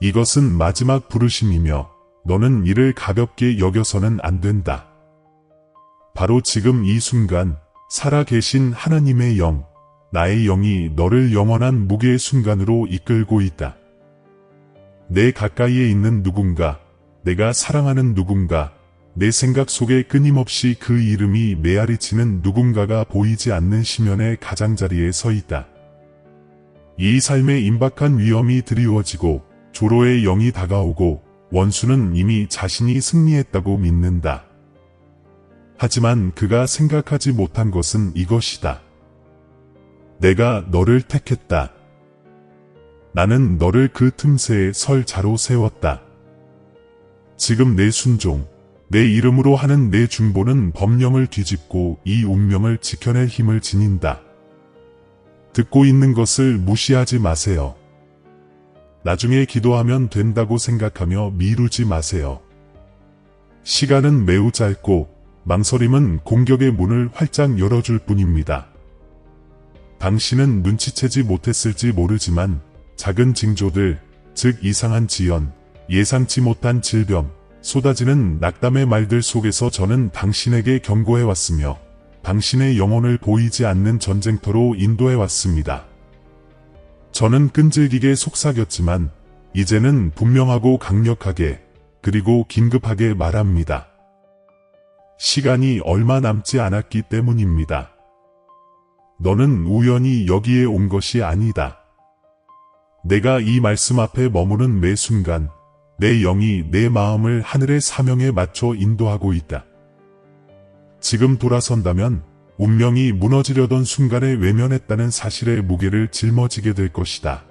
이것은 마지막 부르심이며 너는 이를 가볍게 여겨서는 안 된다. 바로 지금 이 순간 살아계신 하나님의 영, 나의 영이 너를 영원한 무게의 순간으로 이끌고 있다. 내 가까이에 있는 누군가, 내가 사랑하는 누군가, 내 생각 속에 끊임없이 그 이름이 메아리치는 누군가가 보이지 않는 심연의 가장자리에 서 있다. 이 삶의 임박한 위험이 드리워지고 조로의 영이 다가오고 원수는 이미 자신이 승리했다고 믿는다. 하지만 그가 생각하지 못한 것은 이것이다. 내가 너를 택했다. 나는 너를 그 틈새에 설 자로 세웠다. 지금 내 순종, 내 이름으로 하는 내 중보는 법령을 뒤집고 이 운명을 지켜낼 힘을 지닌다. 듣고 있는 것을 무시하지 마세요. 나중에 기도하면 된다고 생각하며 미루지 마세요. 시간은 매우 짧고 망설임은 공격의 문을 활짝 열어줄 뿐입니다. 당신은 눈치채지 못했을지 모르지만 작은 징조들, 즉 이상한 지연, 예상치 못한 질병, 쏟아지는 낙담의 말들 속에서 저는 당신에게 경고해왔으며 당신의 영혼을 보이지 않는 전쟁터로 인도해왔습니다. 저는 끈질기게 속삭였지만 이제는 분명하고 강력하게 그리고 긴급하게 말합니다. 시간이 얼마 남지 않았기 때문입니다. 너는 우연히 여기에 온 것이 아니다. 내가 이 말씀 앞에 머무는 매 순간 내 영이 내 마음을 하늘의 사명에 맞춰 인도하고 있다. 지금 돌아선다면 운명이 무너지려던 순간에 외면했다는 사실의 무게를 짊어지게 될 것이다.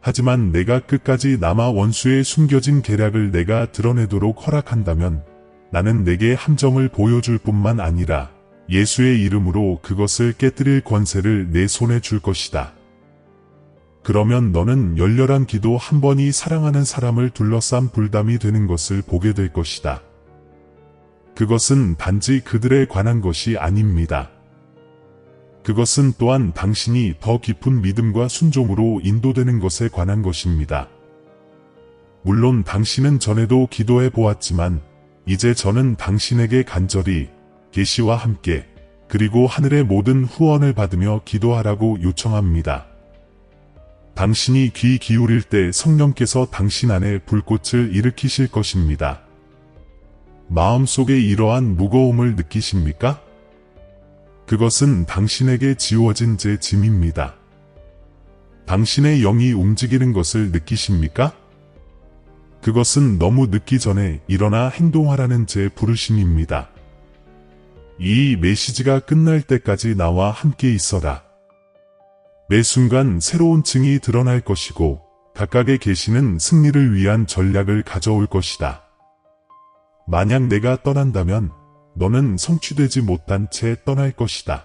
하지만 내가 끝까지 남아 원수의 숨겨진 계략을 내가 드러내도록 허락한다면 나는 내게 함정을 보여줄 뿐만 아니라 예수의 이름으로 그것을 깨뜨릴 권세를 내 손에 줄 것이다. 그러면 너는 열렬한 기도 한 번이 사랑하는 사람을 둘러싼 불담이 되는 것을 보게 될 것이다. 그것은 단지 그들에 관한 것이 아닙니다. 그것은 또한 당신이 더 깊은 믿음과 순종으로 인도되는 것에 관한 것입니다. 물론 당신은 전에도 기도해 보았지만 이제 저는 당신에게 간절히 계시와 함께 그리고 하늘의 모든 후원을 받으며 기도하라고 요청합니다. 당신이 귀 기울일 때 성령께서 당신 안에 불꽃을 일으키실 것입니다. 마음속에 이러한 무거움을 느끼십니까? 그것은 당신에게 지워진 제 짐입니다. 당신의 영이 움직이는 것을 느끼십니까? 그것은 너무 늦기 전에 일어나 행동하라는 제 부르심입니다. 이 메시지가 끝날 때까지 나와 함께 있어라. 매 순간 새로운 층이 드러날 것이고 각각의 계시는 승리를 위한 전략을 가져올 것이다. 만약 내가 떠난다면 너는 성취되지 못한 채 떠날 것이다.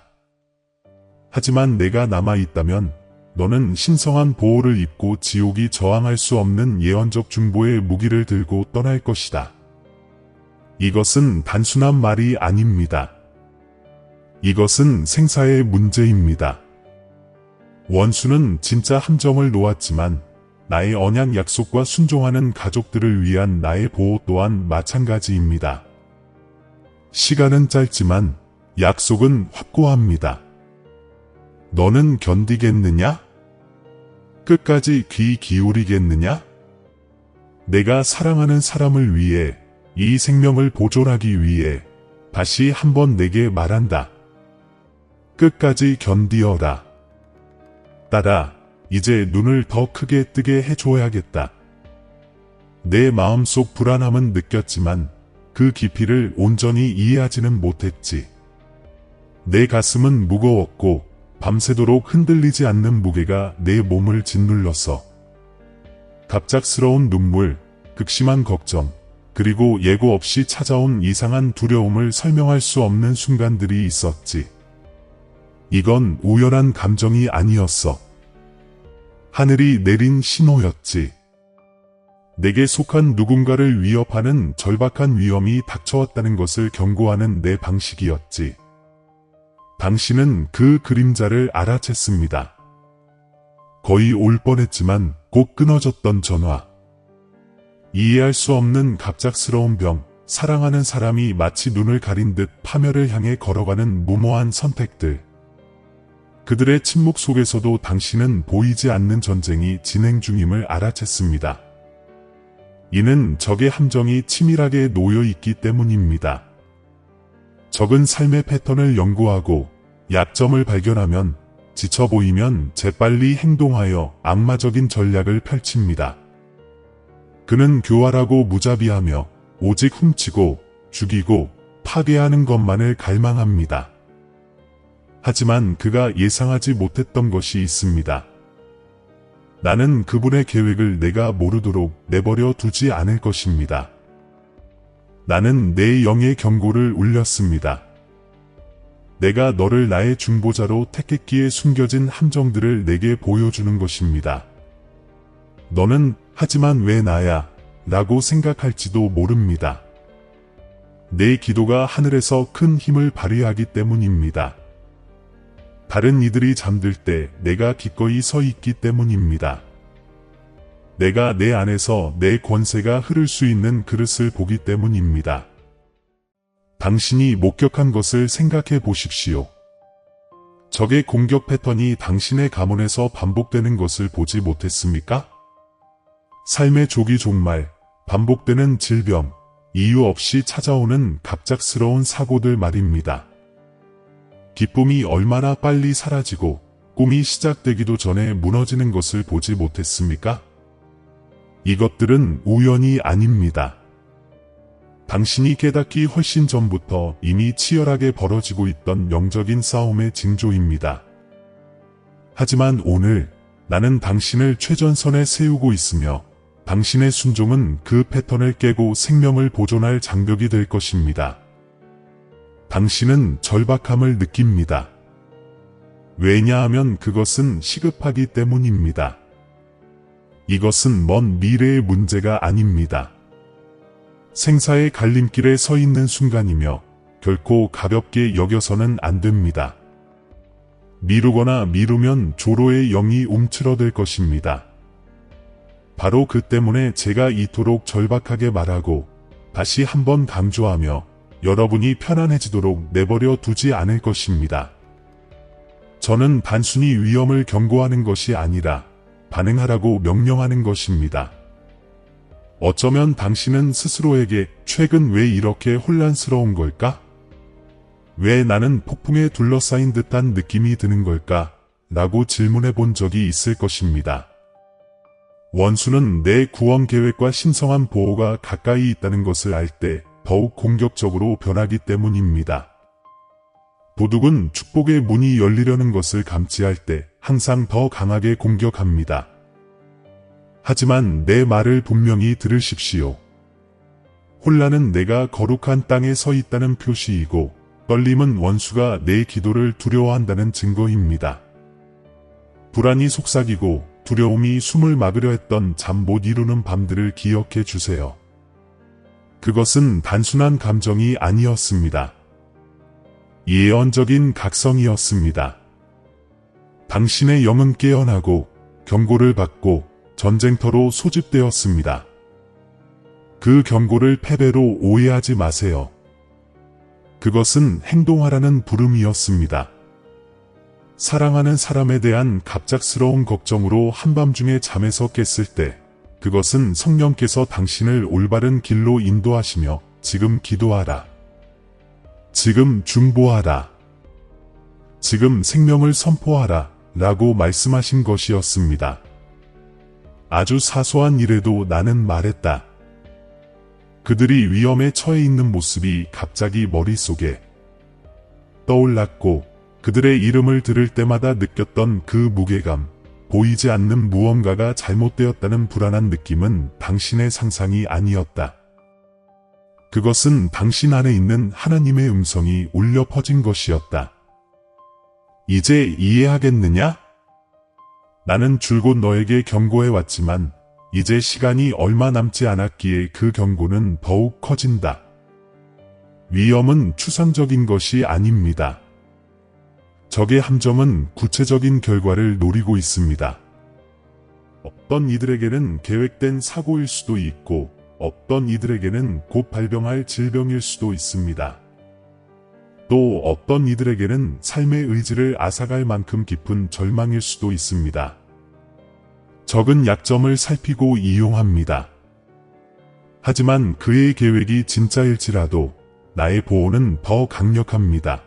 하지만 내가 남아있다면 너는 신성한 보호를 입고 지옥이 저항할 수 없는 예언적 중보의 무기를 들고 떠날 것이다. 이것은 단순한 말이 아닙니다. 이것은 생사의 문제입니다. 원수는 진짜 함정을 놓았지만 나의 언약 약속과 순종하는 가족들을 위한 나의 보호 또한 마찬가지입니다. 시간은 짧지만 약속은 확고합니다. 너는 견디겠느냐? 끝까지 귀 기울이겠느냐? 내가 사랑하는 사람을 위해 이 생명을 보존하기 위해 다시 한번 내게 말한다. 끝까지 견디어라. 딸아, 이제 눈을 더 크게 뜨게 해줘야겠다. 내 마음속 불안함은 느꼈지만 그 깊이를 온전히 이해하지는 못했지. 내 가슴은 무거웠고 밤새도록 흔들리지 않는 무게가 내 몸을 짓눌렀어. 갑작스러운 눈물, 극심한 걱정, 그리고 예고 없이 찾아온 이상한 두려움을 설명할 수 없는 순간들이 있었지. 이건 우연한 감정이 아니었어. 하늘이 내린 신호였지. 내게 속한 누군가를 위협하는 절박한 위험이 닥쳐왔다는 것을 경고하는 내 방식이었지. 당신은 그 그림자를 알아챘습니다. 거의 올 뻔했지만 곧 끊어졌던 전화. 이해할 수 없는 갑작스러운 병, 사랑하는 사람이 마치 눈을 가린 듯 파멸을 향해 걸어가는 무모한 선택들. 그들의 침묵 속에서도 당신은 보이지 않는 전쟁이 진행 중임을 알아챘습니다. 이는 적의 함정이 치밀하게 놓여 있기 때문입니다. 적은 삶의 패턴을 연구하고 약점을 발견하면 지쳐 보이면 재빨리 행동하여 악마적인 전략을 펼칩니다. 그는 교활하고 무자비하며 오직 훔치고 죽이고 파괴하는 것만을 갈망합니다. 하지만 그가 예상하지 못했던 것이 있습니다. 나는 그분의 계획을 내가 모르도록 내버려 두지 않을 것입니다. 나는 내 영의 경고를 울렸습니다. 내가 너를 나의 중보자로 택했기에 숨겨진 함정들을 내게 보여주는 것입니다. 너는 하지만 왜 나야? 라고 생각할지도 모릅니다. 내 기도가 하늘에서 큰 힘을 발휘하기 때문입니다. 다른 이들이 잠들 때 내가 기꺼이 서 있기 때문입니다. 내가 내 안에서 내 권세가 흐를 수 있는 그릇을 보기 때문입니다. 당신이 목격한 것을 생각해 보십시오. 적의 공격 패턴이 당신의 가문에서 반복되는 것을 보지 못했습니까? 삶의 조기 종말, 반복되는 질병, 이유 없이 찾아오는 갑작스러운 사고들 말입니다. 기쁨이 얼마나 빨리 사라지고 꿈이 시작되기도 전에 무너지는 것을 보지 못했습니까? 이것들은 우연이 아닙니다. 당신이 깨닫기 훨씬 전부터 이미 치열하게 벌어지고 있던 영적인 싸움의 징조입니다. 하지만 오늘 나는 당신을 최전선에 세우고 있으며 당신의 순종은 그 패턴을 깨고 생명을 보존할 장벽이 될 것입니다. 당신은 절박함을 느낍니다. 왜냐하면 그것은 시급하기 때문입니다. 이것은 먼 미래의 문제가 아닙니다. 생사의 갈림길에 서 있는 순간이며 결코 가볍게 여겨서는 안 됩니다. 미루거나 미루면 조로의 영이 움츠러들 것입니다. 바로 그 때문에 제가 이토록 절박하게 말하고 다시 한번 강조하며 여러분이 편안해지도록 내버려 두지 않을 것입니다. 저는 단순히 위험을 경고하는 것이 아니라 반응하라고 명령하는 것입니다. 어쩌면 당신은 스스로에게 최근 왜 이렇게 혼란스러운 걸까? 왜 나는 폭풍에 둘러싸인 듯한 느낌이 드는 걸까? 라고 질문해 본 적이 있을 것입니다. 원수는 내 구원 계획과 신성한 보호가 가까이 있다는 것을 알 때 더욱 공격적으로 변하기 때문입니다. 도둑은 축복의 문이 열리려는 것을 감지할 때 항상 더 강하게 공격합니다. 하지만 내 말을 분명히 들으십시오. 혼란은 내가 거룩한 땅에 서 있다는 표시이고 떨림은 원수가 내 기도를 두려워한다는 증거입니다. 불안이 속삭이고 두려움이 숨을 막으려 했던 잠 못 이루는 밤들을 기억해 주세요. 그것은 단순한 감정이 아니었습니다. 예언적인 각성이었습니다. 당신의 영은 깨어나고 경고를 받고 전쟁터로 소집되었습니다. 그 경고를 패배로 오해하지 마세요. 그것은 행동하라는 부름이었습니다. 사랑하는 사람에 대한 갑작스러운 걱정으로 한밤중에 잠에서 깼을 때 그것은 성령께서 당신을 올바른 길로 인도하시며 지금 기도하라. 지금 중보하라. 지금 생명을 선포하라 라고 말씀하신 것이었습니다. 아주 사소한 일에도 나는 말했다. 그들이 위험에 처해 있는 모습이 갑자기 머릿속에 떠올랐고 그들의 이름을 들을 때마다 느꼈던 그 무게감, 보이지 않는 무언가가 잘못되었다는 불안한 느낌은 당신의 상상이 아니었다. 그것은 당신 안에 있는 하나님의 음성이 울려 퍼진 것이었다. 이제 이해하겠느냐? 나는 줄곧 너에게 경고해 왔지만 이제 시간이 얼마 남지 않았기에 그 경고는 더욱 커진다. 위험은 추상적인 것이 아닙니다. 적의 함정은 구체적인 결과를 노리고 있습니다. 어떤 이들에게는 계획된 사고일 수도 있고 어떤 이들에게는 곧 발병할 질병일 수도 있습니다. 또 어떤 이들에게는 삶의 의지를 앗아갈 만큼 깊은 절망일 수도 있습니다. 적은 약점을 살피고 이용합니다. 하지만 그의 계획이 진짜일지라도 나의 보호는 더 강력합니다.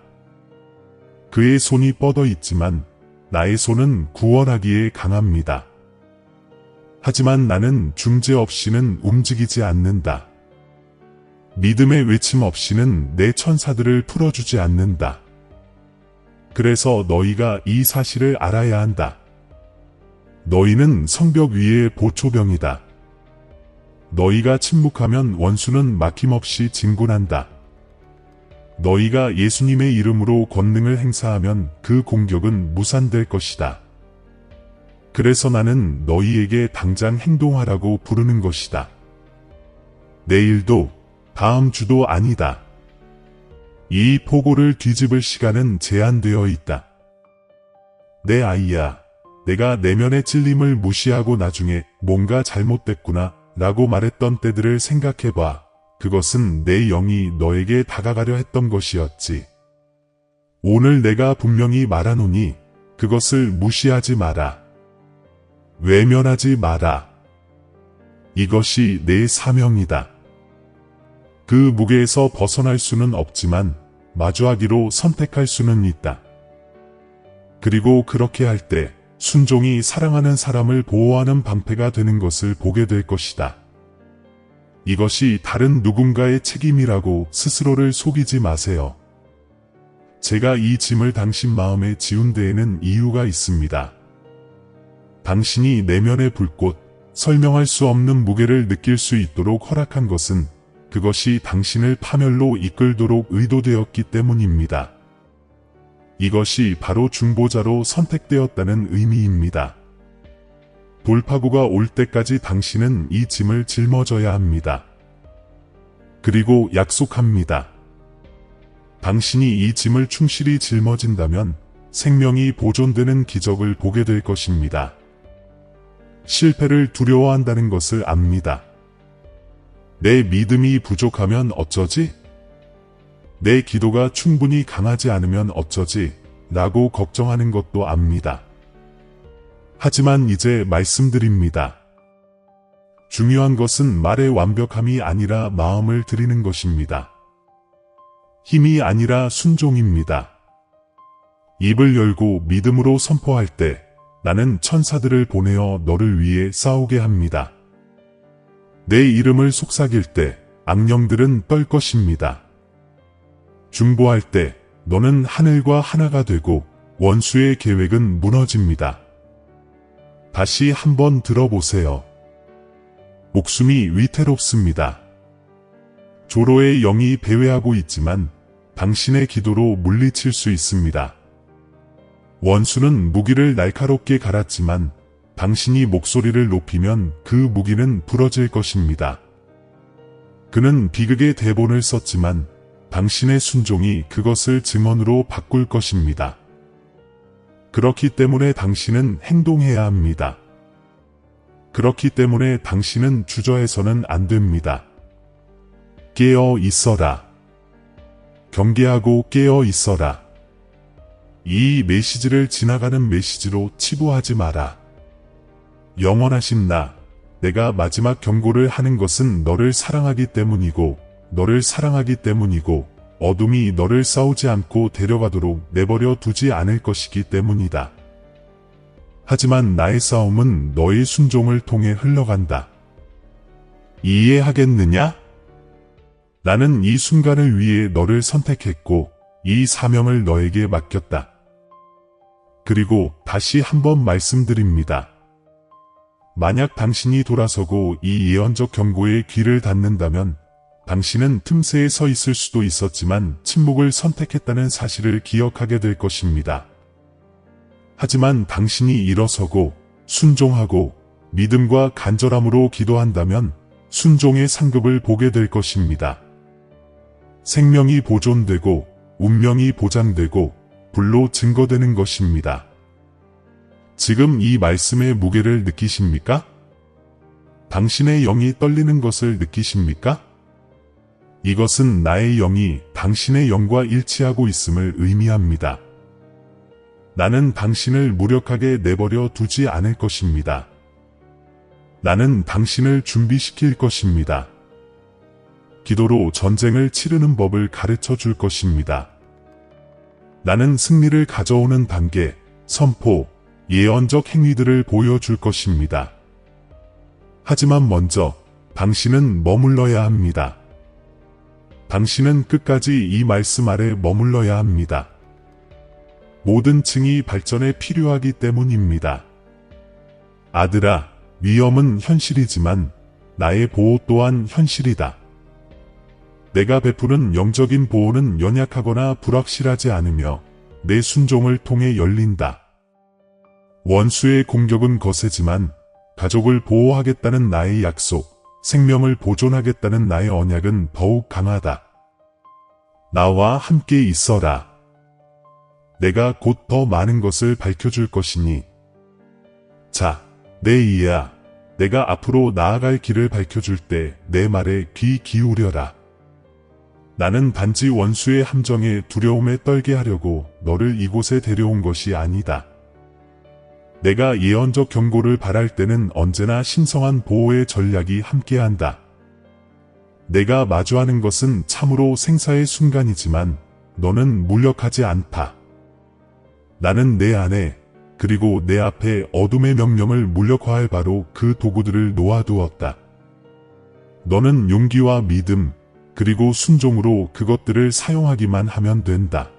그의 손이 뻗어 있지만 나의 손은 구원하기에 강합니다. 하지만 나는 중재 없이는 움직이지 않는다. 믿음의 외침 없이는 내 천사들을 풀어주지 않는다. 그래서 너희가 이 사실을 알아야 한다. 너희는 성벽 위의 보초병이다. 너희가 침묵하면 원수는 막힘없이 진군한다. 너희가 예수님의 이름으로 권능을 행사하면 그 공격은 무산될 것이다. 그래서 나는 너희에게 당장 행동하라고 부르는 것이다. 내일도 다음 주도 아니다. 이 포고를 뒤집을 시간은 제한되어 있다. 내 아이야, 내가 내면의 찔림을 무시하고 나중에 뭔가 잘못됐구나 라고 말했던 때들을 생각해봐. 그것은 내 영이 너에게 다가가려 했던 것이었지. 오늘 내가 분명히 말하노니 그것을 무시하지 마라. 외면하지 마라. 이것이 내 사명이다. 그 무게에서 벗어날 수는 없지만 마주하기로 선택할 수는 있다. 그리고 그렇게 할 때 순종이 사랑하는 사람을 보호하는 방패가 되는 것을 보게 될 것이다. 이것이 다른 누군가의 책임이라고 스스로를 속이지 마세요. 제가 이 짐을 당신 마음에 지운 데에는 이유가 있습니다. 당신이 내면의 불꽃, 설명할 수 없는 무게를 느낄 수 있도록 허락한 것은 그것이 당신을 파멸로 이끌도록 의도되었기 때문입니다. 이것이 바로 중보자로 선택되었다는 의미입니다. 돌파구가 올 때까지 당신은 이 짐을 짊어져야 합니다. 그리고 약속합니다. 당신이 이 짐을 충실히 짊어진다면 생명이 보존되는 기적을 보게 될 것입니다. 실패를 두려워한다는 것을 압니다. 내 믿음이 부족하면 어쩌지? 내 기도가 충분히 강하지 않으면 어쩌지? 라고 걱정하는 것도 압니다. 하지만 이제 말씀드립니다. 중요한 것은 말의 완벽함이 아니라 마음을 드리는 것입니다. 힘이 아니라 순종입니다. 입을 열고 믿음으로 선포할 때 나는 천사들을 보내어 너를 위해 싸우게 합니다. 내 이름을 속삭일 때 악령들은 떨 것입니다. 중보할 때 너는 하늘과 하나가 되고 원수의 계획은 무너집니다. 다시 한번 들어보세요. 목숨이 위태롭습니다. 조로의 영이 배회하고 있지만 당신의 기도로 물리칠 수 있습니다. 원수는 무기를 날카롭게 갈았지만 당신이 목소리를 높이면 그 무기는 부러질 것입니다. 그는 비극의 대본을 썼지만 당신의 순종이 그것을 증언으로 바꿀 것입니다. 그렇기 때문에 당신은 행동해야 합니다. 그렇기 때문에 당신은 주저해서는 안 됩니다. 깨어 있어라. 경계하고 깨어 있어라. 이 메시지를 지나가는 메시지로 치부하지 마라. 영원하신 나, 내가 마지막 경고를 하는 것은 너를 사랑하기 때문이고 어둠이 너를 싸우지 않고 데려가도록 내버려 두지 않을 것이기 때문이다. 하지만 나의 싸움은 너의 순종을 통해 흘러간다. 이해하겠느냐? 나는 이 순간을 위해 너를 선택했고 이 사명을 너에게 맡겼다. 그리고 다시 한번 말씀드립니다. 만약 당신이 돌아서고 이 예언적 경고에 귀를 닫는다면 당신은 틈새에 서 있을 수도 있었지만 침묵을 선택했다는 사실을 기억하게 될 것입니다. 하지만 당신이 일어서고 순종하고 믿음과 간절함으로 기도한다면 순종의 상급을 보게 될 것입니다. 생명이 보존되고 운명이 보장되고 불로 증거되는 것입니다. 지금 이 말씀의 무게를 느끼십니까? 당신의 영이 떨리는 것을 느끼십니까? 이것은 나의 영이 당신의 영과 일치하고 있음을 의미합니다. 나는 당신을 무력하게 내버려 두지 않을 것입니다. 나는 당신을 준비시킬 것입니다. 기도로 전쟁을 치르는 법을 가르쳐 줄 것입니다. 나는 승리를 가져오는 단계, 선포, 예언적 행위들을 보여줄 것입니다. 하지만 먼저 당신은 머물러야 합니다. 당신은 끝까지 이 말씀 아래 머물러야 합니다. 모든 층이 발전에 필요하기 때문입니다. 아들아, 위험은 현실이지만 나의 보호 또한 현실이다. 내가 베푸는 영적인 보호는 연약하거나 불확실하지 않으며 내 순종을 통해 열린다. 원수의 공격은 거세지만 가족을 보호하겠다는 나의 약속, 생명을 보존하겠다는 나의 언약은 더욱 강하다. 나와 함께 있어라. 내가 곧 더 많은 것을 밝혀줄 것이니. 자, 내 이야, 내가 앞으로 나아갈 길을 밝혀줄 때 내 말에 귀 기울여라. 나는 단지 원수의 함정에 두려움에 떨게 하려고 너를 이곳에 데려온 것이 아니다. 내가 예언적 경고를 바랄 때는 언제나 신성한 보호의 전략이 함께한다. 내가 마주하는 것은 참으로 생사의 순간이지만 너는 무력하지 않다. 나는 내 안에 그리고 내 앞에 어둠의 명령을 무력화할 바로 그 도구들을 놓아두었다. 너는 용기와 믿음 그리고 순종으로 그것들을 사용하기만 하면 된다.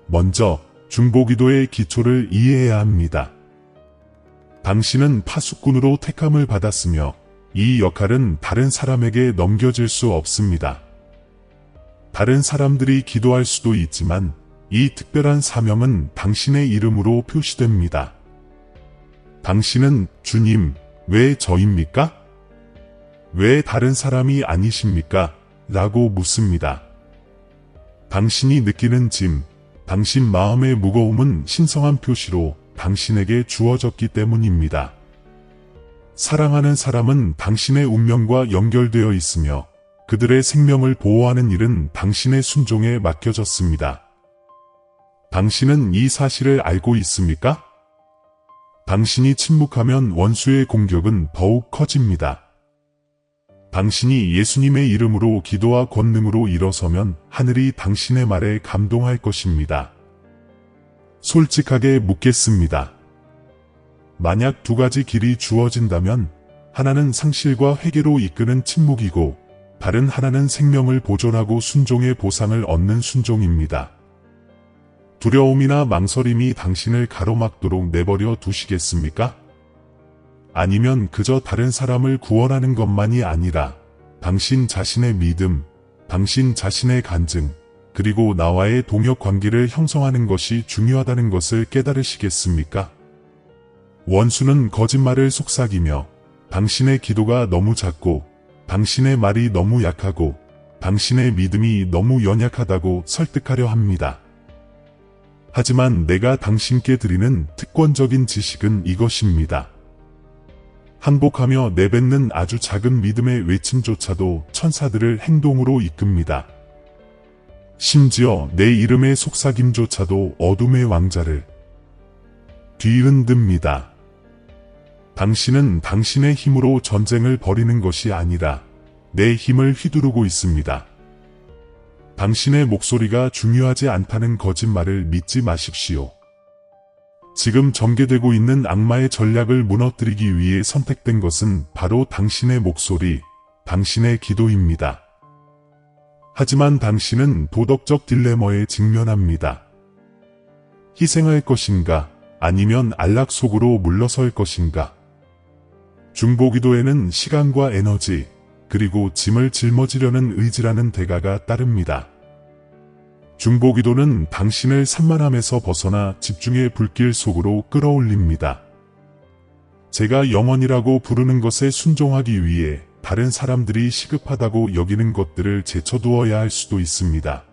먼저 중보기도의 기초를 이해해야 합니다. 당신은 파수꾼으로 택함을 받았으며 이 역할은 다른 사람에게 넘겨질 수 없습니다. 다른 사람들이 기도할 수도 있지만 이 특별한 사명은 당신의 이름으로 표시됩니다. 당신은 주님, 왜 저입니까? 왜 다른 사람이 아니십니까? 라고 묻습니다. 당신이 느끼는 짐, 당신 마음의 무거움은 신성한 표시로 당신에게 주어졌기 때문입니다. 사랑하는 사람은 당신의 운명과 연결되어 있으며 그들의 생명을 보호하는 일은 당신의 순종에 맡겨졌습니다. 당신은 이 사실을 알고 있습니까? 당신이 침묵하면 원수의 공격은 더욱 커집니다. 당신이 예수님의 이름으로 기도와 권능으로 일어서면 하늘이 당신의 말에 감동할 것입니다. 솔직하게 묻겠습니다. 만약 두 가지 길이 주어진다면 하나는 상실과 회개로 이끄는 침묵이고 다른 하나는 생명을 보존하고 순종의 보상을 얻는 순종입니다. 두려움이나 망설임이 당신을 가로막도록 내버려 두시겠습니까? 아니면 그저 다른 사람을 구원하는 것만이 아니라 당신 자신의 믿음, 당신 자신의 간증, 그리고 나와의 동역 관계를 형성하는 것이 중요하다는 것을 깨달으시겠습니까? 원수는 거짓말을 속삭이며 당신의 기도가 너무 작고 당신의 말이 너무 약하고 당신의 믿음이 너무 연약하다고 설득하려 합니다. 하지만 내가 당신께 드리는 특권적인 지식은 이것입니다. 항복하며 내뱉는 아주 작은 믿음의 외침조차도 천사들을 행동으로 이끕니다. 심지어 내 이름의 속삭임조차도 어둠의 왕자를 뒤흔듭니다. 당신은 당신의 힘으로 전쟁을 벌이는 것이 아니라 내 힘을 휘두르고 있습니다. 당신의 목소리가 중요하지 않다는 거짓말을 믿지 마십시오. 지금 전개되고 있는 악마의 전략을 무너뜨리기 위해 선택된 것은 바로 당신의 목소리, 당신의 기도입니다. 하지만 당신은 도덕적 딜레마에 직면합니다. 희생할 것인가, 아니면 안락 속으로 물러설 것인가? 중보기도에는 시간과 에너지, 그리고 짐을 짊어지려는 의지라는 대가가 따릅니다. 중보기도는 당신을 산만함에서 벗어나 집중의 불길 속으로 끌어올립니다. 제가 영원이라고 부르는 것에 순종하기 위해 다른 사람들이 시급하다고 여기는 것들을 제쳐두어야 할 수도 있습니다.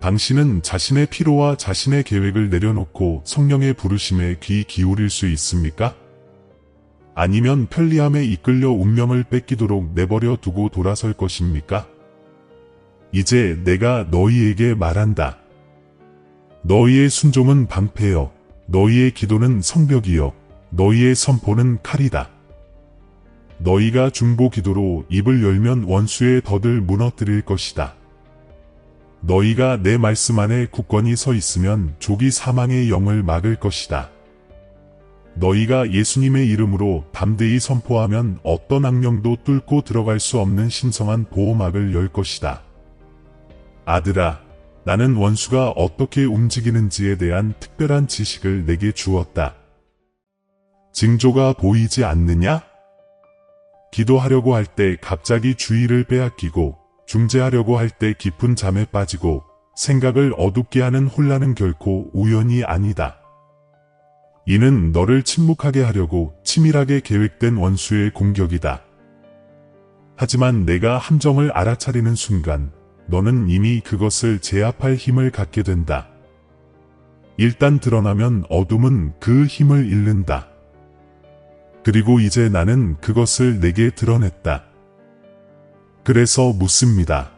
당신은 자신의 피로와 자신의 계획을 내려놓고 성령의 부르심에 귀 기울일 수 있습니까? 아니면 편리함에 이끌려 운명을 뺏기도록 내버려 두고 돌아설 것입니까? 이제 내가 너희에게 말한다. 너희의 순종은 방패여, 너희의 기도는 성벽이여, 너희의 선포는 칼이다. 너희가 중보 기도로 입을 열면 원수의 덫을 무너뜨릴 것이다. 너희가 내 말씀 안에 굳건히 서 있으면 족이 사망의 영을 막을 것이다. 너희가 예수님의 이름으로 담대히 선포하면 어떤 악령도 뚫고 들어갈 수 없는 신성한 보호막을 열 것이다. 아들아, 나는 원수가 어떻게 움직이는지에 대한 특별한 지식을 내게 주었다. 징조가 보이지 않느냐? 기도하려고 할 때 갑자기 주의를 빼앗기고, 중재하려고 할 때 깊은 잠에 빠지고, 생각을 어둡게 하는 혼란은 결코 우연이 아니다. 이는 너를 침묵하게 하려고 치밀하게 계획된 원수의 공격이다. 하지만 내가 함정을 알아차리는 순간, 너는 이미 그것을 제압할 힘을 갖게 된다. 일단 드러나면 어둠은 그 힘을 잃는다. 그리고 이제 나는 그것을 내게 드러냈다. 그래서 묻습니다.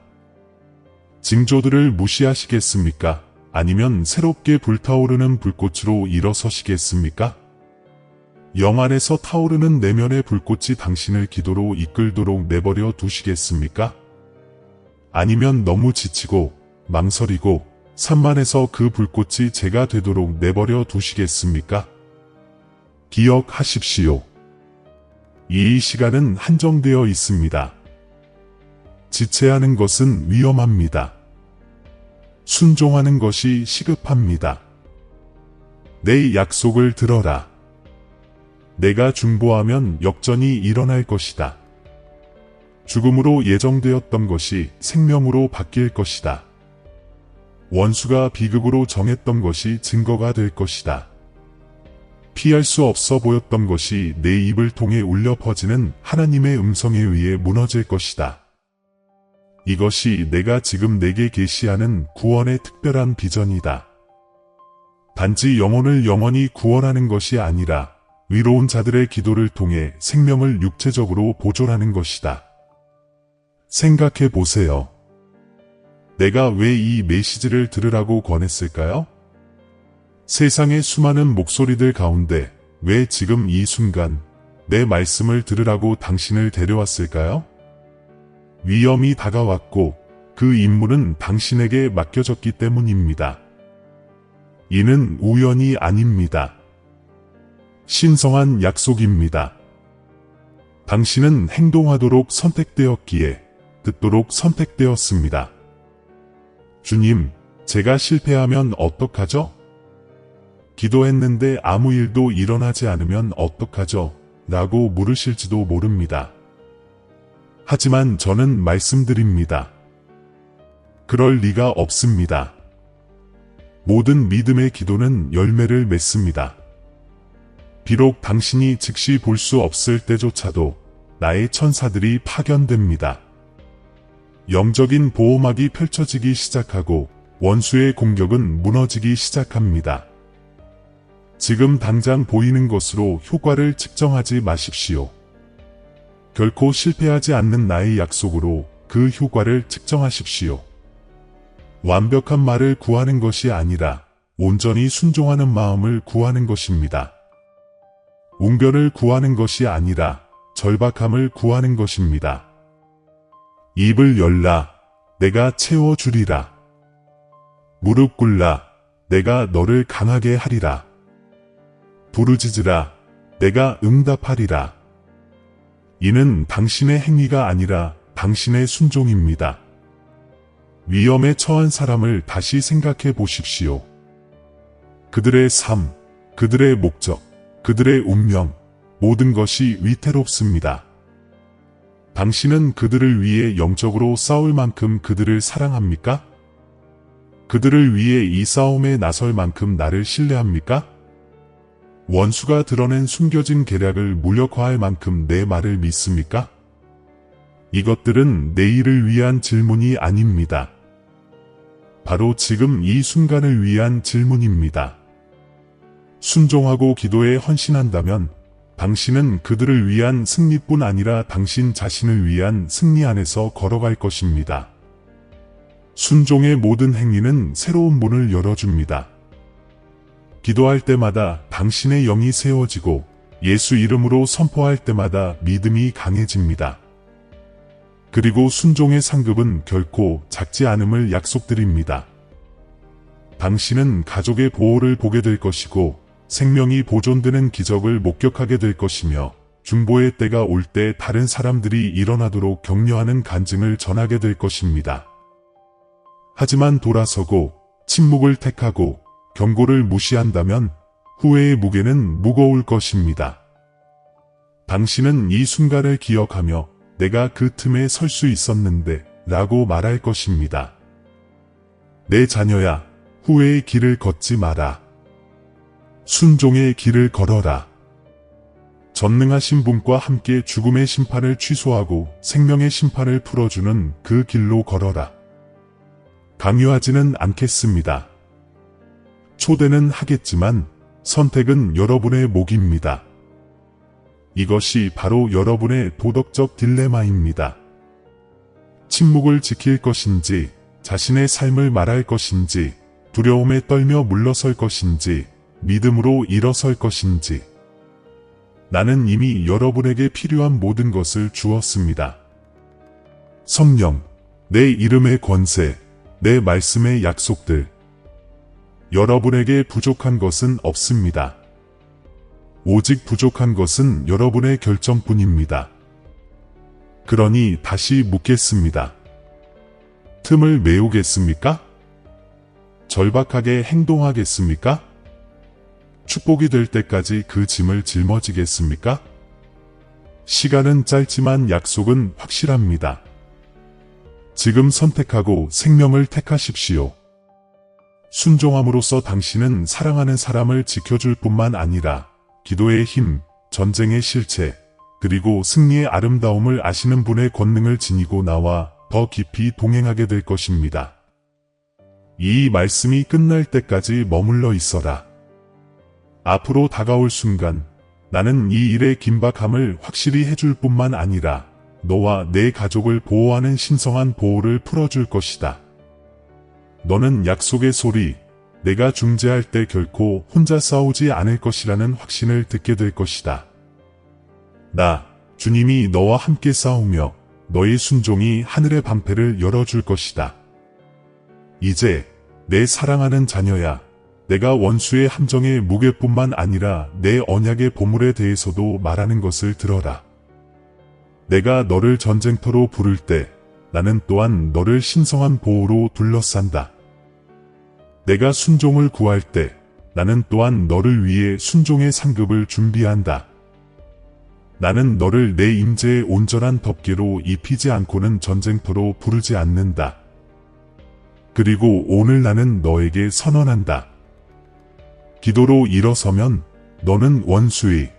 징조들을 무시하시겠습니까? 아니면 새롭게 불타오르는 불꽃으로 일어서시겠습니까? 영 안에서 타오르는 내면의 불꽃이 당신을 기도로 이끌도록 내버려 두시겠습니까? 아니면 너무 지치고 망설이고 산만해서 그 불꽃이 제가 되도록 내버려 두시겠습니까? 기억하십시오. 이 시간은 한정되어 있습니다. 지체하는 것은 위험합니다. 순종하는 것이 시급합니다. 내 약속을 들어라. 내가 중보하면 역전이 일어날 것이다. 죽음으로 예정되었던 것이 생명으로 바뀔 것이다. 원수가 비극으로 정했던 것이 증거가 될 것이다. 피할 수 없어 보였던 것이 내 입을 통해 울려 퍼지는 하나님의 음성에 의해 무너질 것이다. 이것이 내가 지금 내게 계시하는 구원의 특별한 비전이다. 단지 영혼을 영원히 구원하는 것이 아니라 위로운 자들의 기도를 통해 생명을 육체적으로 보존하는 것이다. 생각해 보세요. 내가 왜 이 메시지를 들으라고 권했을까요? 세상의 수많은 목소리들 가운데 왜 지금 이 순간 내 말씀을 들으라고 당신을 데려왔을까요? 위험이 다가왔고 그 임무는 당신에게 맡겨졌기 때문입니다. 이는 우연이 아닙니다. 신성한 약속입니다. 당신은 행동하도록 선택되었기에 듣도록 선택되었습니다. 주님, 제가 실패하면 어떡하죠? 기도했는데 아무 일도 일어나지 않으면 어떡하죠? 라고 물으실지도 모릅니다. 하지만 저는 말씀드립니다. 그럴 리가 없습니다. 모든 믿음의 기도는 열매를 맺습니다. 비록 당신이 즉시 볼 수 없을 때조차도 나의 천사들이 파견됩니다. 영적인 보호막이 펼쳐지기 시작하고 원수의 공격은 무너지기 시작합니다. 지금 당장 보이는 것으로 효과를 측정하지 마십시오. 결코 실패하지 않는 나의 약속으로 그 효과를 측정하십시오. 완벽한 말을 구하는 것이 아니라 온전히 순종하는 마음을 구하는 것입니다. 웅변을 구하는 것이 아니라 절박함을 구하는 것입니다. 입을 열라, 내가 채워주리라. 무릎 꿇라, 내가 너를 강하게 하리라. 부르짖으라, 내가 응답하리라. 이는 당신의 행위가 아니라 당신의 순종입니다. 위험에 처한 사람을 다시 생각해 보십시오. 그들의 삶, 그들의 목적, 그들의 운명, 모든 것이 위태롭습니다. 당신은 그들을 위해 영적으로 싸울 만큼 그들을 사랑합니까? 그들을 위해 이 싸움에 나설 만큼 나를 신뢰합니까? 원수가 드러낸 숨겨진 계략을 무력화할 만큼 내 말을 믿습니까? 이것들은 내일을 위한 질문이 아닙니다. 바로 지금 이 순간을 위한 질문입니다. 순종하고 기도에 헌신한다면 당신은 그들을 위한 승리뿐 아니라 당신 자신을 위한 승리 안에서 걸어갈 것입니다. 순종의 모든 행위는 새로운 문을 열어줍니다. 기도할 때마다 당신의 영이 세워지고 예수 이름으로 선포할 때마다 믿음이 강해집니다. 그리고 순종의 상급은 결코 작지 않음을 약속드립니다. 당신은 가족의 보호를 보게 될 것이고 생명이 보존되는 기적을 목격하게 될 것이며 중보의 때가 올 때 다른 사람들이 일어나도록 격려하는 간증을 전하게 될 것입니다. 하지만 돌아서고 침묵을 택하고 경고를 무시한다면 후회의 무게는 무거울 것입니다. 당신은 이 순간을 기억하며 내가 그 틈에 설 수 있었는데 라고 말할 것입니다. 내 자녀야, 후회의 길을 걷지 마라. 순종의 길을 걸어라. 전능하신 분과 함께 죽음의 심판을 취소하고 생명의 심판을 풀어주는 그 길로 걸어라. 강요하지는 않겠습니다. 초대는 하겠지만 선택은 여러분의 몫입니다. 이것이 바로 여러분의 도덕적 딜레마입니다. 침묵을 지킬 것인지, 자신의 삶을 말할 것인지, 두려움에 떨며 물러설 것인지, 믿음으로 일어설 것인지. 나는 이미 여러분에게 필요한 모든 것을 주었습니다. 성령, 내 이름의 권세, 내 말씀의 약속들. 여러분에게 부족한 것은 없습니다. 오직 부족한 것은 여러분의 결정뿐입니다. 그러니 다시 묻겠습니다. 틈을 메우겠습니까? 절박하게 행동하겠습니까? 축복이 될 때까지 그 짐을 짊어지겠습니까? 시간은 짧지만 약속은 확실합니다. 지금 선택하고 생명을 택하십시오. 순종함으로써 당신은 사랑하는 사람을 지켜줄 뿐만 아니라 기도의 힘, 전쟁의 실체, 그리고 승리의 아름다움을 아시는 분의 권능을 지니고 나와 더 깊이 동행하게 될 것입니다. 이 말씀이 끝날 때까지 머물러 있어라. 앞으로 다가올 순간 나는 이 일의 긴박함을 확실히 해줄 뿐만 아니라 너와 내 가족을 보호하는 신성한 보호를 풀어줄 것이다. 너는 약속의 소리, 내가 중재할 때 결코 혼자 싸우지 않을 것이라는 확신을 듣게 될 것이다. 나, 주님이 너와 함께 싸우며 너의 순종이 하늘의 방패를 열어줄 것이다. 이제 내 사랑하는 자녀야, 내가 원수의 함정의 무게뿐만 아니라 내 언약의 보물에 대해서도 말하는 것을 들어라. 내가 너를 전쟁터로 부를 때 나는 또한 너를 신성한 보호로 둘러싼다. 내가 순종을 구할 때 나는 또한 너를 위해 순종의 상급을 준비한다. 나는 너를 내 임재의 온전한 덮개로 입히지 않고는 전쟁터로 부르지 않는다. 그리고 오늘 나는 너에게 선언한다. 기도로 일어서면 너는 원수의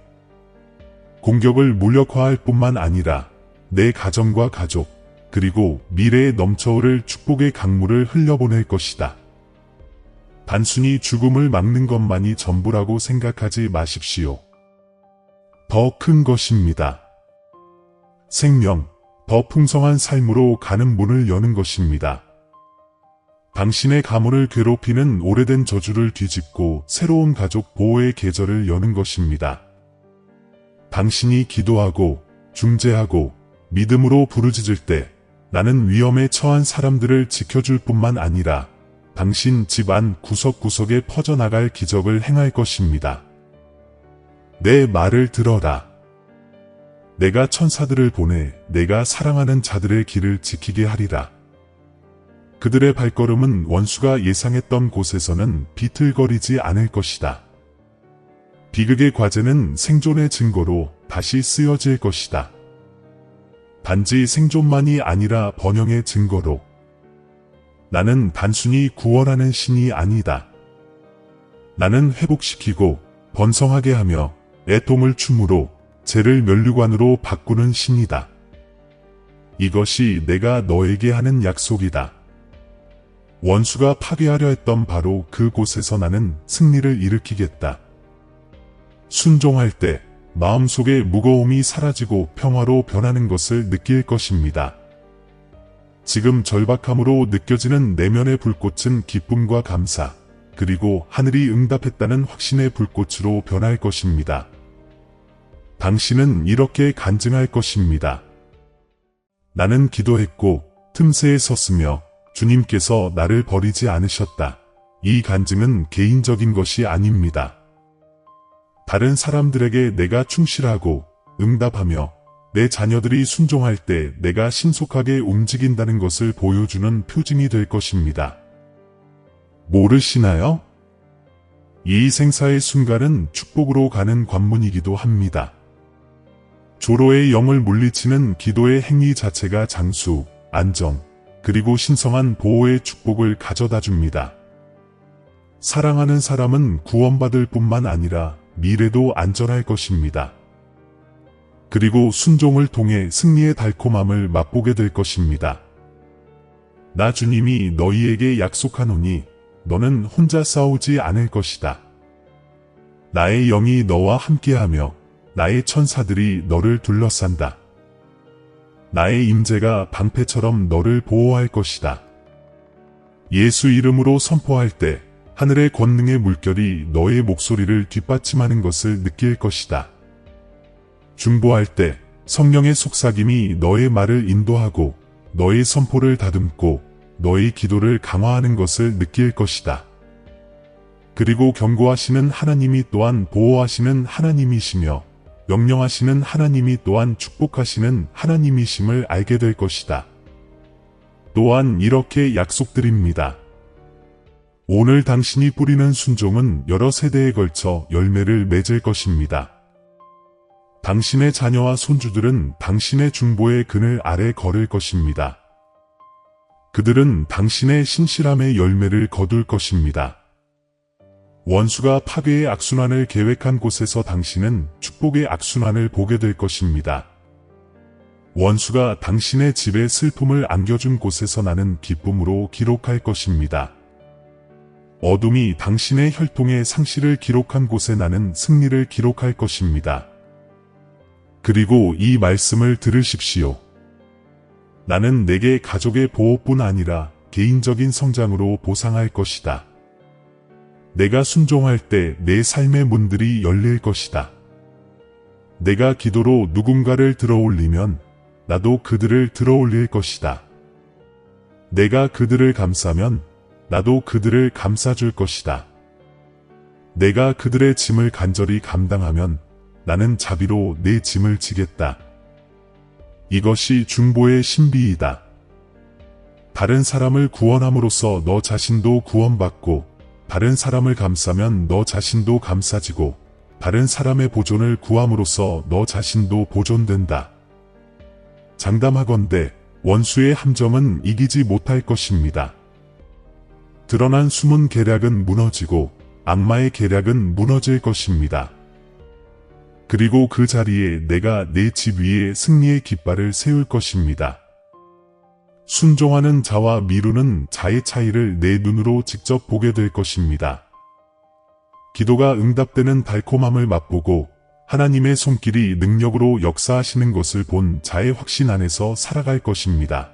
공격을 무력화할 뿐만 아니라 내 가정과 가족, 그리고 미래에 넘쳐오를 축복의 강물을 흘려보낼 것이다. 단순히 죽음을 막는 것만이 전부라고 생각하지 마십시오. 더 큰 것입니다. 생명, 더 풍성한 삶으로 가는 문을 여는 것입니다. 당신의 가문을 괴롭히는 오래된 저주를 뒤집고 새로운 가족 보호의 계절을 여는 것입니다. 당신이 기도하고 중재하고 믿음으로 부르짖을 때 나는 위험에 처한 사람들을 지켜줄 뿐만 아니라 당신 집안 구석구석에 퍼져나갈 기적을 행할 것입니다. 내 말을 들어라. 내가 천사들을 보내 내가 사랑하는 자들의 길을 지키게 하리라. 그들의 발걸음은 원수가 예상했던 곳에서는 비틀거리지 않을 것이다. 비극의 과제는 생존의 증거로 다시 쓰여질 것이다. 단지 생존만이 아니라 번영의 증거로. 나는 단순히 구원하는 신이 아니다. 나는 회복시키고 번성하게 하며 애통을 춤으로 죄를 면류관으로 바꾸는 신이다. 이것이 내가 너에게 하는 약속이다. 원수가 파괴하려 했던 바로 그곳에서 나는 승리를 일으키겠다. 순종할 때 마음속의 무거움이 사라지고 평화로 변하는 것을 느낄 것입니다. 지금 절박함으로 느껴지는 내면의 불꽃은 기쁨과 감사, 그리고 하늘이 응답했다는 확신의 불꽃으로 변할 것입니다. 당신은 이렇게 간증할 것입니다. 나는 기도했고 틈새에 섰으며 주님께서 나를 버리지 않으셨다. 이 간증은 개인적인 것이 아닙니다. 다른 사람들에게 내가 충실하고 응답하며 내 자녀들이 순종할 때 내가 신속하게 움직인다는 것을 보여주는 표징이 될 것입니다. 모르시나요? 이 생사의 순간은 축복으로 가는 관문이기도 합니다. 조로의 영을 물리치는 기도의 행위 자체가 장수, 안정, 그리고 신성한 보호의 축복을 가져다 줍니다. 사랑하는 사람은 구원받을 뿐만 아니라 미래도 안전할 것입니다. 그리고 순종을 통해 승리의 달콤함을 맛보게 될 것입니다. 나 주님이 너희에게 약속하노니 너는 혼자 싸우지 않을 것이다. 나의 영이 너와 함께하며 나의 천사들이 너를 둘러싼다. 나의 임재가 방패처럼 너를 보호할 것이다. 예수 이름으로 선포할 때 하늘의 권능의 물결이 너의 목소리를 뒷받침하는 것을 느낄 것이다. 중보할 때 성령의 속삭임이 너의 말을 인도하고 너의 선포를 다듬고 너의 기도를 강화하는 것을 느낄 것이다. 그리고 경고하시는 하나님이 또한 보호하시는 하나님이시며 명령하시는 하나님이 또한 축복하시는 하나님이심을 알게 될 것이다. 또한 이렇게 약속드립니다. 오늘 당신이 뿌리는 순종은 여러 세대에 걸쳐 열매를 맺을 것입니다. 당신의 자녀와 손주들은 당신의 중보의 그늘 아래 걸을 것입니다. 그들은 당신의 신실함의 열매를 거둘 것입니다. 원수가 파괴의 악순환을 계획한 곳에서 당신은 축복의 악순환을 보게 될 것입니다. 원수가 당신의 집에 슬픔을 안겨준 곳에서 나는 기쁨으로 기록할 것입니다. 어둠이 당신의 혈통의 상실을 기록한 곳에 나는 승리를 기록할 것입니다. 그리고 이 말씀을 들으십시오. 나는 내게 가족의 보호뿐 아니라 개인적인 성장으로 보상할 것이다. 내가 순종할 때 내 삶의 문들이 열릴 것이다. 내가 기도로 누군가를 들어올리면 나도 그들을 들어올릴 것이다. 내가 그들을 감싸면 나도 그들을 감싸줄 것이다. 내가 그들의 짐을 간절히 감당하면 나는 자비로 내 짐을 지겠다. 이것이 중보의 신비이다. 다른 사람을 구원함으로써 너 자신도 구원받고 다른 사람을 감싸면 너 자신도 감싸지고 다른 사람의 보존을 구함으로써 너 자신도 보존된다. 장담하건대 원수의 함정은 이기지 못할 것입니다. 드러난 숨은 계략은 무너지고 악마의 계략은 무너질 것입니다. 그리고 그 자리에 내가 내 집 위에 승리의 깃발을 세울 것입니다. 순종하는 자와 미루는 자의 차이를 내 눈으로 직접 보게 될 것입니다. 기도가 응답되는 달콤함을 맛보고 하나님의 손길이 능력으로 역사하시는 것을 본 자의 확신 안에서 살아갈 것입니다.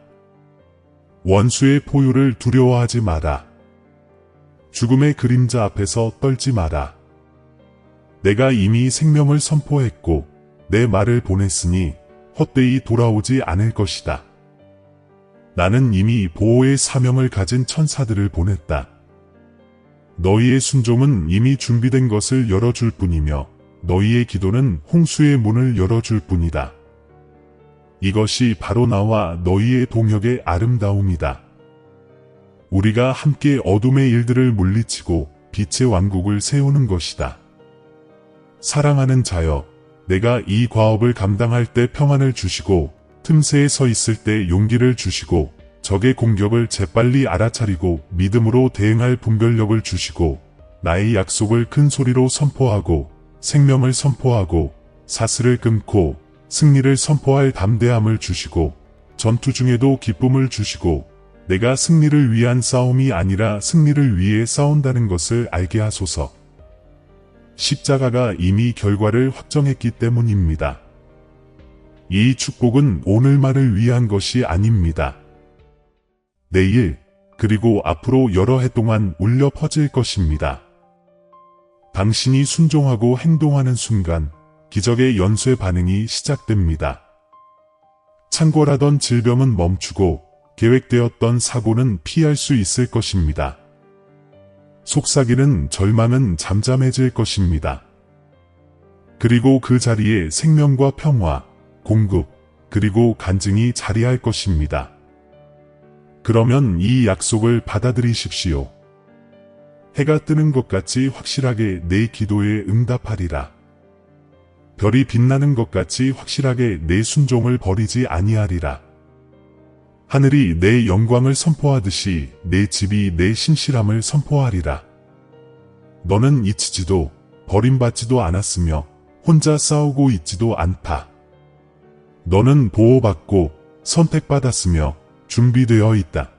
원수의 포효를 두려워하지 마라. 죽음의 그림자 앞에서 떨지 마라. 내가 이미 생명을 선포했고 내 말을 보냈으니 헛되이 돌아오지 않을 것이다. 나는 이미 보호의 사명을 가진 천사들을 보냈다. 너희의 순종은 이미 준비된 것을 열어줄 뿐이며 너희의 기도는 홍수의 문을 열어줄 뿐이다. 이것이 바로 나와 너희의 동역의 아름다움이다. 우리가 함께 어둠의 일들을 물리치고 빛의 왕국을 세우는 것이다. 사랑하는 자여, 내가 이 과업을 감당할 때 평안을 주시고 틈새에 서 있을 때 용기를 주시고 적의 공격을 재빨리 알아차리고 믿음으로 대응할 분별력을 주시고 나의 약속을 큰 소리로 선포하고 생명을 선포하고 사슬을 끊고 승리를 선포할 담대함을 주시고 전투 중에도 기쁨을 주시고 내가 승리를 위한 싸움이 아니라 승리를 위해 싸운다는 것을 알게 하소서. 십자가가 이미 결과를 확정했기 때문입니다. 이 축복은 오늘만을 위한 것이 아닙니다. 내일, 그리고 앞으로 여러 해 동안 울려 퍼질 것입니다. 당신이 순종하고 행동하는 순간 기적의 연쇄 반응이 시작됩니다. 창궐하던 질병은 멈추고 계획되었던 사고는 피할 수 있을 것입니다. 속삭이는 절망은 잠잠해질 것입니다. 그리고 그 자리에 생명과 평화, 공급, 그리고 간증이 자리할 것입니다. 그러면 이 약속을 받아들이십시오. 해가 뜨는 것 같이 확실하게 내 기도에 응답하리라. 별이 빛나는 것 같이 확실하게 내 순종을 버리지 아니하리라. 하늘이 내 영광을 선포하듯이 내 집이 내 신실함을 선포하리라. 너는 잊히지도 버림받지도 않았으며 혼자 싸우고 있지도 않다. 너는 보호받고 선택받았으며 준비되어 있다.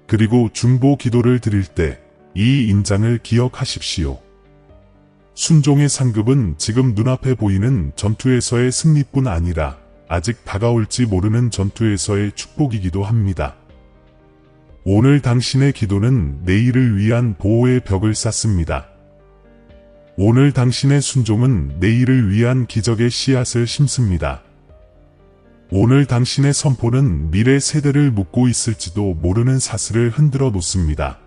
그리고 중보 기도를 드릴 때 이 인장을 기억하십시오. 순종의 상급은 지금 눈앞에 보이는 전투에서의 승리뿐 아니라 아직 다가올지 모르는 전투에서의 축복이기도 합니다. 오늘 당신의 기도는 내일을 위한 보호의 벽을 쌓습니다. 오늘 당신의 순종은 내일을 위한 기적의 씨앗을 심습니다. 오늘 당신의 선포는 미래 세대를 묶고 있을지도 모르는 사슬을 흔들어 놓습니다.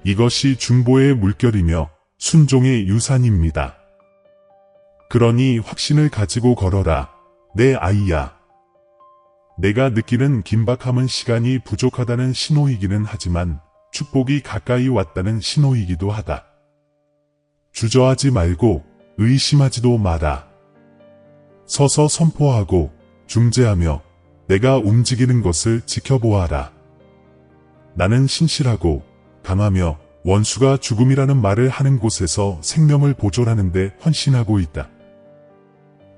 이것이 중보의 물결이며 순종의 유산입니다. 그러니 확신을 가지고 걸어라, 내 아이야. 내가 느끼는 긴박함은 시간이 부족하다는 신호이기는 하지만 축복이 가까이 왔다는 신호이기도 하다. 주저하지 말고 의심하지도 마라. 서서 선포하고 중재하며 내가 움직이는 것을 지켜보아라. 나는 신실하고 강하며 원수가 죽음이라는 말을 하는 곳에서 생명을 보존하는 데 헌신하고 있다.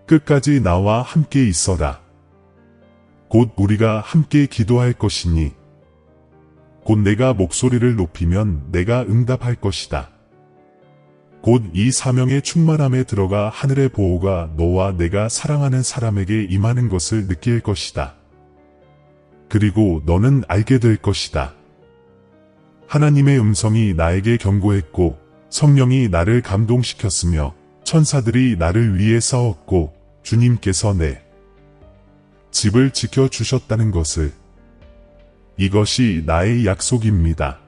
끝까지 나와 함께 있어라. 곧 우리가 함께 기도할 것이니 곧 내가 목소리를 높이면 내가 응답할 것이다. 곧 이 사명의 충만함에 들어가 하늘의 보호가 너와 내가 사랑하는 사람에게 임하는 것을 느낄 것이다. 그리고 너는 알게 될 것이다. 하나님의 음성이 나에게 경고했고 성령이 나를 감동시켰으며 천사들이 나를 위해 싸웠고 주님께서 내 집을 지켜주셨다는 것을. 이것이 나의 약속입니다.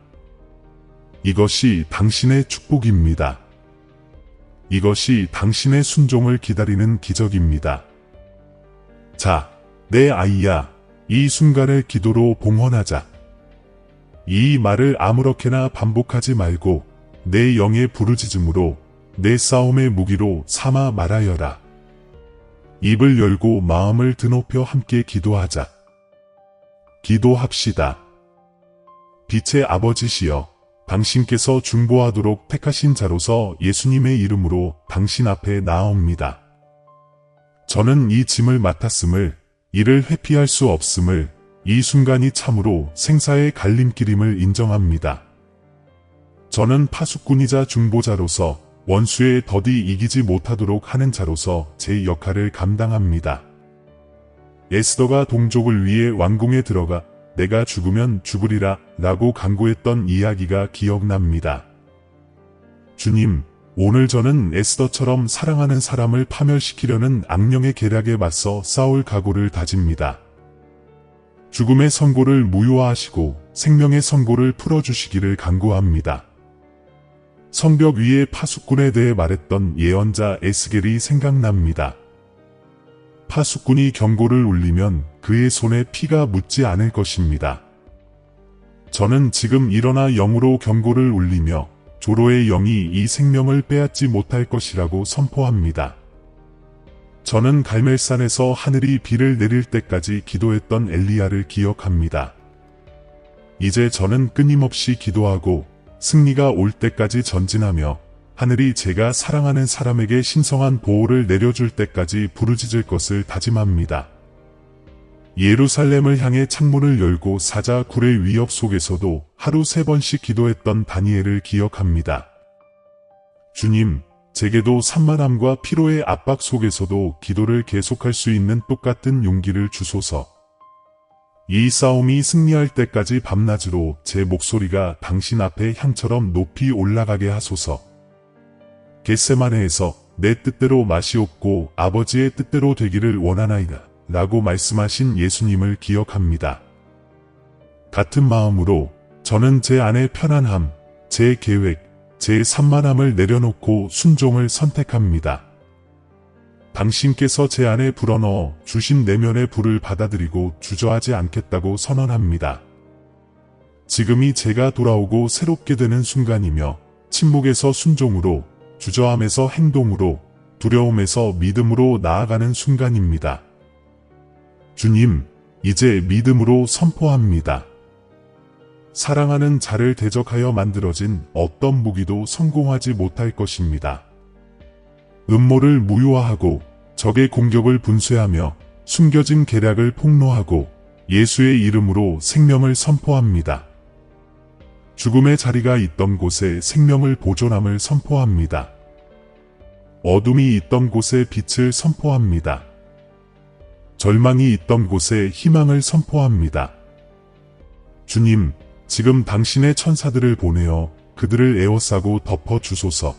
이것이 당신의 축복입니다. 이것이 당신의 순종을 기다리는 기적입니다. 자, 내 아이야, 이 순간을 기도로 봉헌하자. 이 말을 아무렇게나 반복하지 말고 내 영의 부르짖음으로 내 싸움의 무기로 삼아 말하여라. 입을 열고 마음을 드높여 함께 기도하자. 기도합시다. 빛의 아버지시여, 당신께서 중보하도록 택하신 자로서 예수님의 이름으로 당신 앞에 나아옵니다. 저는 이 짐을 맡았음을, 이를 회피할 수 없음을, 이 순간이 참으로 생사의 갈림길임을 인정합니다. 저는 파수꾼이자 중보자로서 원수의 더디 이기지 못하도록 하는 자로서 제 역할을 감당합니다. 에스더가 동족을 위해 왕궁에 들어가 내가 죽으면 죽으리라 라고 간구했던 이야기가 기억납니다. 주님, 오늘 저는 에스더처럼 사랑하는 사람을 파멸시키려는 악령의 계략에 맞서 싸울 각오를 다집니다. 죽음의 선고를 무효화하시고 생명의 선고를 풀어주시기를 간구합니다. 성벽 위에 파수꾼에 대해 말했던 예언자 에스겔이 생각납니다. 파수꾼이 경고를 울리면 그의 손에 피가 묻지 않을 것입니다. 저는 지금 일어나 영으로 경고를 울리며 조로의 영이 이 생명을 빼앗지 못할 것이라고 선포합니다. 저는 갈멜산에서 하늘이 비를 내릴 때까지 기도했던 엘리야를 기억합니다. 이제 저는 끊임없이 기도하고 승리가 올 때까지 전진하며 하늘이 제가 사랑하는 사람에게 신성한 보호를 내려줄 때까지 부르짖을 것을 다짐합니다. 예루살렘을 향해 창문을 열고 사자 굴의 위협 속에서도 하루 3번씩 기도했던 다니엘을 기억합니다. 주님, 제게도 산만함과 피로의 압박 속에서도 기도를 계속할 수 있는 똑같은 용기를 주소서. 이 싸움이 승리할 때까지 밤낮으로 제 목소리가 당신 앞에 향처럼 높이 올라가게 하소서. 겟세마네에서 내 뜻대로 마시옵고 아버지의 뜻대로 되기를 원하나이다 라고 말씀하신 예수님을 기억합니다. 같은 마음으로 저는 제 안의 편안함, 제 계획, 제 산만함을 내려놓고 순종을 선택합니다. 당신께서 제 안에 불어넣어 주신 내면의 불을 받아들이고 주저하지 않겠다고 선언합니다. 지금이 제가 돌아오고 새롭게 되는 순간이며 침묵에서 순종으로, 주저함에서 행동으로, 두려움에서 믿음으로 나아가는 순간입니다. 주님, 이제 믿음으로 선포합니다. 사랑하는 자를 대적하여 만들어진 어떤 무기도 성공하지 못할 것입니다. 음모를 무효화하고 적의 공격을 분쇄하며 숨겨진 계략을 폭로하고 예수의 이름으로 생명을 선포합니다. 죽음의 자리가 있던 곳에 생명을 보존함을 선포합니다. 어둠이 있던 곳에 빛을 선포합니다. 절망이 있던 곳에 희망을 선포합니다. 주님, 지금 당신의 천사들을 보내어 그들을 에워싸고 덮어주소서.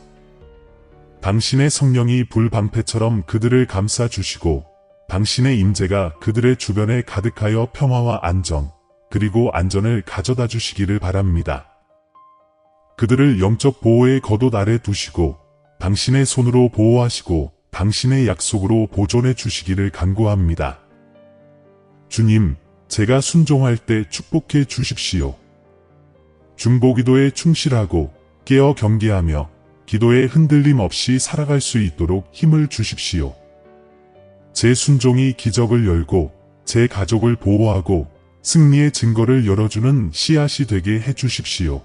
당신의 성령이 불방패처럼 그들을 감싸주시고 당신의 임재가 그들의 주변에 가득하여 평화와 안정, 그리고 안전을 가져다 주시기를 바랍니다. 그들을 영적 보호의 겉옷 아래 두시고 당신의 손으로 보호하시고 당신의 약속으로 보존해 주시기를 간구합니다. 주님, 제가 순종할 때 축복해 주십시오. 중보기도에 충실하고 깨어 경계하며 기도에 흔들림 없이 살아갈 수 있도록 힘을 주십시오. 제 순종이 기적을 열고 제 가족을 보호하고 승리의 증거를 열어주는 씨앗이 되게 해주십시오.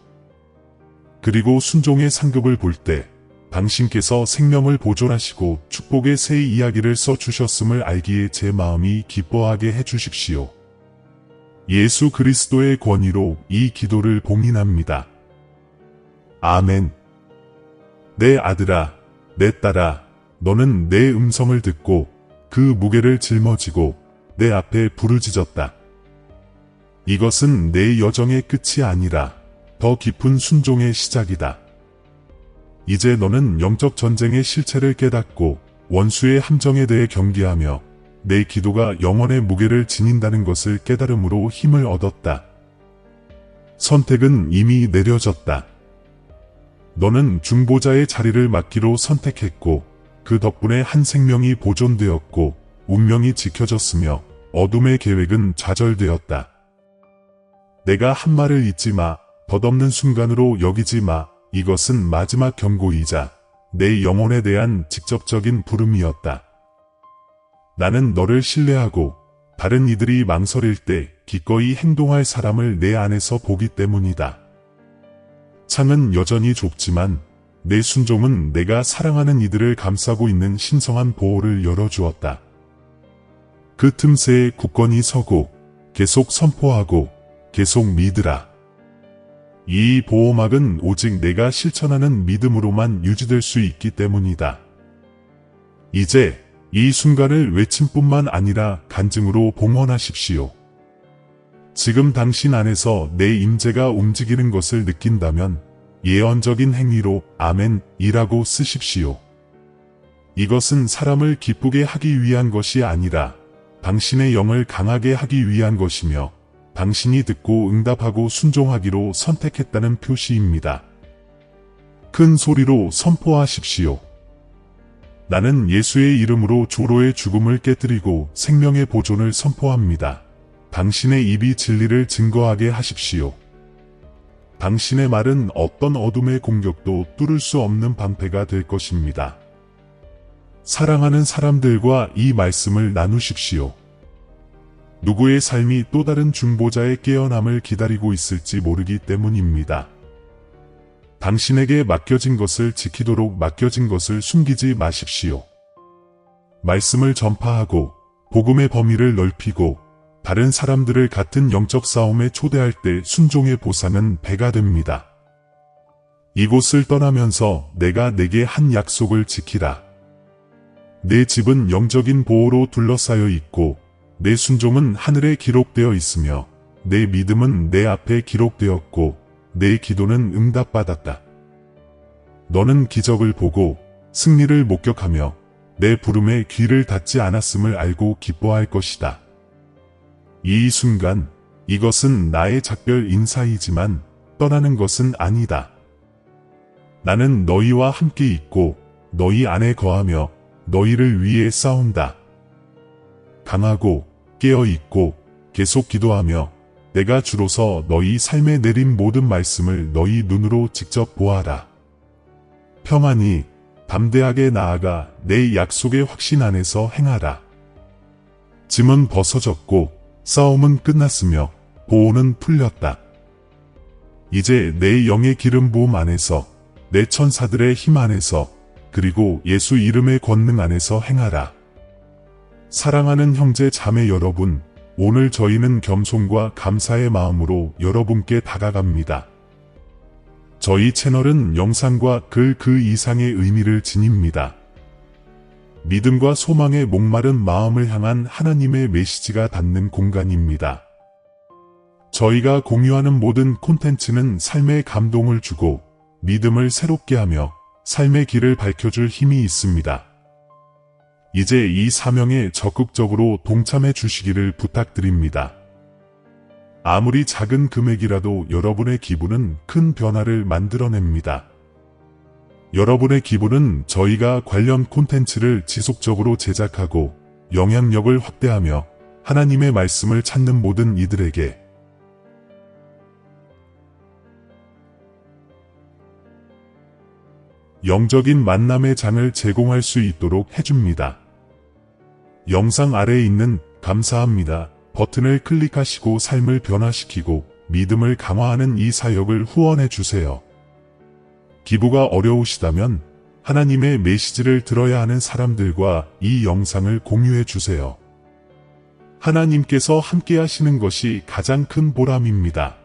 그리고 순종의 상급을 볼 때 당신께서 생명을 보존하시고 축복의 새 이야기를 써주셨음을 알기에 제 마음이 기뻐하게 해주십시오. 예수 그리스도의 권위로 이 기도를 봉인합니다. 아멘. 내 아들아, 내 딸아, 너는 내 음성을 듣고 그 무게를 짊어지고 내 앞에 부르짖었다. 이것은 내 여정의 끝이 아니라 더 깊은 순종의 시작이다. 이제 너는 영적 전쟁의 실체를 깨닫고 원수의 함정에 대해 경계하며 내 기도가 영원의 무게를 지닌다는 것을 깨달음으로 힘을 얻었다. 선택은 이미 내려졌다. 너는 중보자의 자리를 맡기로 선택했고 그 덕분에 한 생명이 보존되었고 운명이 지켜졌으며 어둠의 계획은 좌절되었다. 내가 한 말을 잊지 마, 덧없는 순간으로 여기지 마. 이것은 마지막 경고이자 내 영혼에 대한 직접적인 부름이었다. 나는 너를 신뢰하고 다른 이들이 망설일 때 기꺼이 행동할 사람을 내 안에서 보기 때문이다. 창은 여전히 좁지만 내 순종은 내가 사랑하는 이들을 감싸고 있는 신성한 보호를 열어주었다. 그 틈새에 굳건히 서고 계속 선포하고 계속 믿으라. 이 보호막은 오직 내가 실천하는 믿음으로만 유지될 수 있기 때문이다. 이제 이 순간을 외침뿐만 아니라 간증으로 봉헌하십시오. 지금 당신 안에서 내 임재가 움직이는 것을 느낀다면 예언적인 행위로 아멘이라고 쓰십시오. 이것은 사람을 기쁘게 하기 위한 것이 아니라 당신의 영을 강하게 하기 위한 것이며 당신이 듣고 응답하고 순종하기로 선택했다는 표시입니다. 큰 소리로 선포하십시오. 나는 예수의 이름으로 조로의 죽음을 깨뜨리고 생명의 보존을 선포합니다. 당신의 입이 진리를 증거하게 하십시오. 당신의 말은 어떤 어둠의 공격도 뚫을 수 없는 방패가 될 것입니다. 사랑하는 사람들과 이 말씀을 나누십시오. 누구의 삶이 또 다른 중보자의 깨어남을 기다리고 있을지 모르기 때문입니다. 당신에게 맡겨진 것을 지키도록 맡겨진 것을 숨기지 마십시오. 말씀을 전파하고 복음의 범위를 넓히고 다른 사람들을 같은 영적 싸움에 초대할 때 순종의 보상은 배가 됩니다. 이곳을 떠나면서 내가 내게 한 약속을 지키라. 내 집은 영적인 보호로 둘러싸여 있고 내 순종은 하늘에 기록되어 있으며 내 믿음은 내 앞에 기록되었고 내 기도는 응답받았다. 너는 기적을 보고 승리를 목격하며 내 부름에 귀를 닫지 않았음을 알고 기뻐할 것이다. 이 순간 이것은 나의 작별 인사이지만 떠나는 것은 아니다. 나는 너희와 함께 있고 너희 안에 거하며 너희를 위해 싸운다. 강하고 깨어있고 계속 기도하며 내가 주로서 너희 삶에 내린 모든 말씀을 너희 눈으로 직접 보아라. 평안히 담대하게 나아가 내 약속의 확신 안에서 행하라. 짐은 벗어졌고 싸움은 끝났으며 보호는 풀렸다. 이제 내 영의 기름 부음 안에서 내 천사들의 힘 안에서 그리고 예수 이름의 권능 안에서 행하라. 사랑하는 형제 자매 여러분, 오늘 저희는 겸손과 감사의 마음으로 여러분께 다가갑니다. 저희 채널은 영상과 글 그 이상의 의미를 지닙니다. 믿음과 소망의 목마른 마음을 향한 하나님의 메시지가 닿는 공간입니다. 저희가 공유하는 모든 콘텐츠는 삶에 감동을 주고 믿음을 새롭게 하며 삶의 길을 밝혀줄 힘이 있습니다. 이제 이 사명에 적극적으로 동참해 주시기를 부탁드립니다. 아무리 작은 금액이라도 여러분의 기부는 큰 변화를 만들어냅니다. 여러분의 기부는 저희가 관련 콘텐츠를 지속적으로 제작하고 영향력을 확대하며 하나님의 말씀을 찾는 모든 이들에게 영적인 만남의 장을 제공할 수 있도록 해줍니다. 영상 아래에 있는 감사합니다 버튼을 클릭하시고 삶을 변화시키고 믿음을 강화하는 이 사역을 후원해 주세요. 기부가 어려우시다면 하나님의 메시지를 들어야 하는 사람들과 이 영상을 공유해 주세요. 하나님께서 함께 하시는 것이 가장 큰 보람입니다.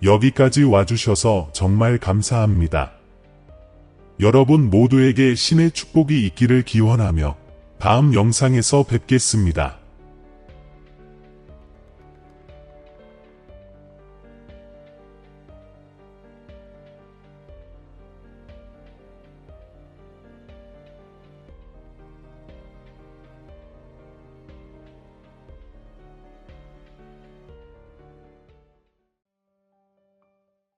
여기까지 와주셔서 정말 감사합니다. 여러분 모두에게 신의 축복이 있기를 기원하며 다음 영상에서 뵙겠습니다.